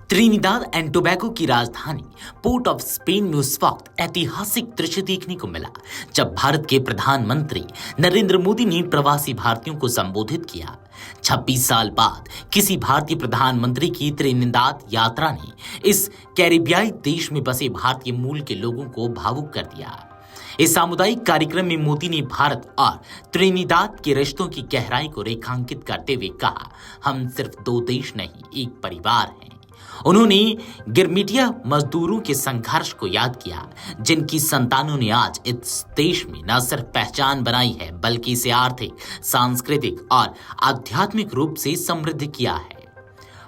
Trinidad and Tobago की राजधानी port of Spain में उस वक्त ऐतिहासिक दृश्य देखने को मिला जब भारत के प्रधानमंत्री नरेंद्र मोदी ने प्रवासी भारतीयों को संबोधित किया। 26 साल बाद किसी भारतीय प्रधानमंत्री की त्रिनिदाद यात्रा ने इस कैरिबियाई देश में बसे भारतीय मूल के लोगों को भावुक कर दिया। इस सामुदायिक कार्यक्रम में मोदी ने भारत और त्रिनिदाद के रिश्तों की गहराई को रेखांकित करते हुए कहा, हम सिर्फ दो देश नहीं, एक परिवार हैं। उन्होंने गिरमिटिया मजदूरों के संघर्ष को याद किया, जिनकी संतानों ने आज इस देश में न सिर्फ पहचान बनाई है बल्कि इसे आर्थिक, सांस्कृतिक और आध्यात्मिक रूप से समृद्ध किया है।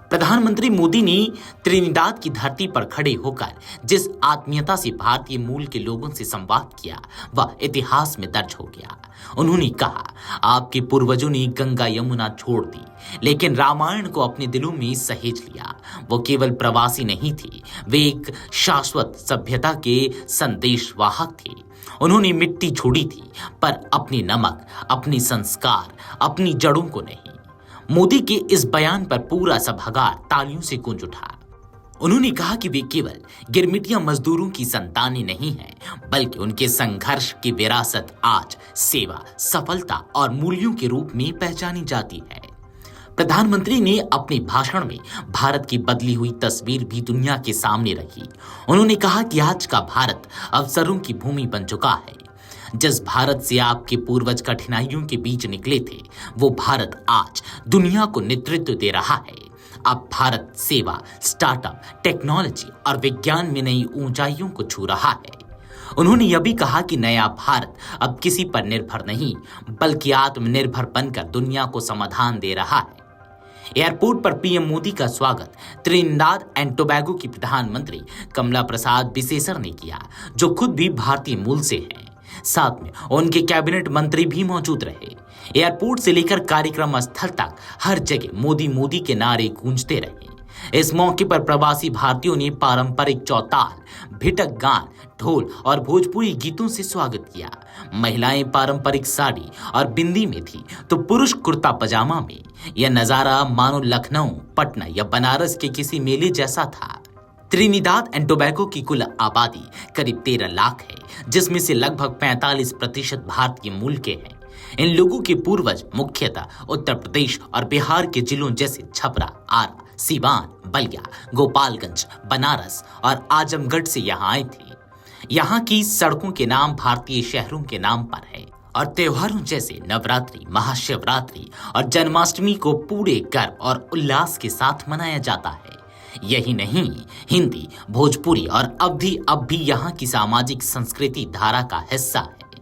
प्रधानमंत्री मोदी ने त्रिनिदाद की धरती पर खड़े होकर जिस आत्मीयता से भारतीय मूल के लोगों से संवाद किया वह इतिहास में दर्ज हो गया। उन्होंने कहा, आपके पूर्वजों ने गंगा यमुना छोड़ दी लेकिन रामायण को अपने दिलों में सहेज लिया। वो केवल प्रवासी नहीं थे, वे एक शाश्वत सभ्यता के संदेशवाहक थे। उन्होंने मिट्टी छोड़ी थी पर अपने नमक, अपने संस्कार, अपनी जड़ों को नहीं। मोदी के इस बयान पर पूरा सभागार तालियों से गूंज उठा। उन्होंने कहा कि वे केवल गिरमिटिया मजदूरों की संतानें नहीं हैं, बल्कि उनके संघर्ष की विरासत आज सेवा, सफलता और मूल्यों के रूप में पहचानी जाती है। प्रधानमंत्री ने अपने भाषण में भारत की बदली हुई तस्वीर भी दुनिया के सामने रखी। उन्होंने कहा कि आज का भारत अवसरों की भूमि बन चुका है। जिस भारत से आपके पूर्वज कठिनाइयों के बीच निकले थे, वो भारत आज दुनिया को नेतृत्व दे रहा है। अब भारत सेवा, स्टार्टअप, टेक्नोलॉजी और विज्ञान में नई ऊंचाइयों को छू रहा है। उन्होंने यह भी कहा कि नया भारत अब किसी पर निर्भर नहीं बल्कि आत्मनिर्भर बनकर दुनिया को समाधान दे रहा है। एयरपोर्ट पर पीएम मोदी का स्वागत त्रिनिदाद एंड टोबैगो की प्रधानमंत्री कमला प्रसाद बिसेसर ने किया, जो खुद भी भारतीय मूल से हैं। साथ में उनके कैबिनेट मंत्री भी मौजूद रहे। एयरपोर्ट से लेकर कार्यक्रम स्थल तक हर जगह मोदी मोदी के नारे गूंजते रहे। इस मौके पर प्रवासी भारतीयों ने पारंपरिक चौताल, भिटक गान, ढोल और भोजपुरी गीतों से स्वागत किया। महिलाएं पारंपरिक साड़ी और बिंदी में थी तो पुरुष कुर्ता पजामा में। यह नजारा मानो लखनऊ, पटना या बनारस के किसी मेले जैसा था। त्रिनिदाद एंड टोबैगो की कुल आबादी करीब 13 लाख है, जिसमें से लगभग 45% भारतीय मूल के हैं। इन लोगों के पूर्वज मुख्यतः उत्तर प्रदेश और बिहार के जिलों जैसे छपरा, आरा, सीवान, बलिया, गोपालगंज, बनारस और आजमगढ़ से यहाँ आए थे। यहाँ की सड़कों के नाम भारतीय शहरों के नाम पर है और त्योहारों जैसे नवरात्रि, महाशिवरात्रि और जन्माष्टमी को पूरे गर्व और उल्लास के साथ मनाया जाता है। यही नहीं, हिंदी, भोजपुरी और अवधी अब भी यहाँ की सामाजिक संस्कृति धारा का हिस्सा है।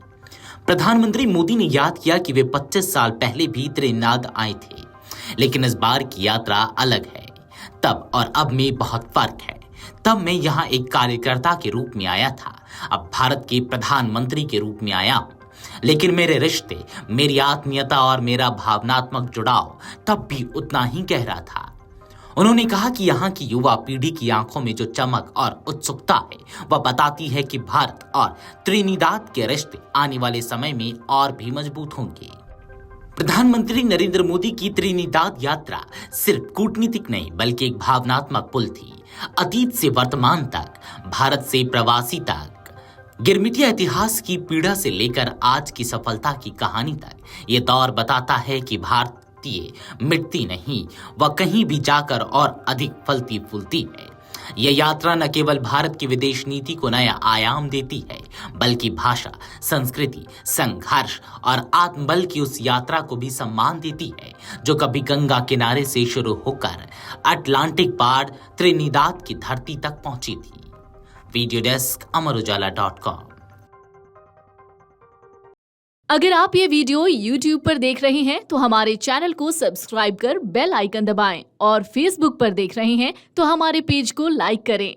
प्रधानमंत्री मोदी ने याद किया कि वे 25 साल पहले भी त्रिनिदाद आए थे, लेकिन इस बार की यात्रा अलग है। तब और अब में बहुत फर्क है। तब मैं यहाँ एक कार्यकर्ता के रूप में आया था, अब भारत के प्रधानमंत्री के रूप में आया हूँ। लेकिन मेरे रिश्ते, मेरी आत्मीयता और मेरा भावनात्मक जुड़ाव तब भी उतना ही गहरा था। उन्होंने कहा कि यहाँ की युवा पीढ़ी की आंखों में जो चमक और उत्सुकता है वह बताती है कि भारत और त्रिनिदाद के रिश्ते आने वाले समय में और भी मजबूत होंगे। प्रधानमंत्री नरेंद्र मोदी की त्रिनिदाद यात्रा सिर्फ कूटनीतिक नहीं बल्कि एक भावनात्मक पुल थी, अतीत से वर्तमान तक, भारत से प्रवासी तक। गिरमिटिया इतिहास की पीड़ा से लेकर आज की सफलता की कहानी तक ये दौर बताता है कि भारत मिटती नहीं, वह कहीं भी जाकर और अधिक फलती फूलती है। यह यात्रा न केवल भारत की विदेश नीति को नया आयाम देती है बल्कि भाषा, संस्कृति, संघर्ष और आत्मबल की उस यात्रा को भी सम्मान देती है जो कभी गंगा किनारे से शुरू होकर अटलांटिक पार त्रिनिदाद की धरती तक पहुंची थी। Video desk amarujala.com। अगर आप ये वीडियो YouTube पर देख रहे हैं तो हमारे चैनल को सब्सक्राइब कर बेल आइकन दबाएं और Facebook पर देख रहे हैं तो हमारे पेज को लाइक करें।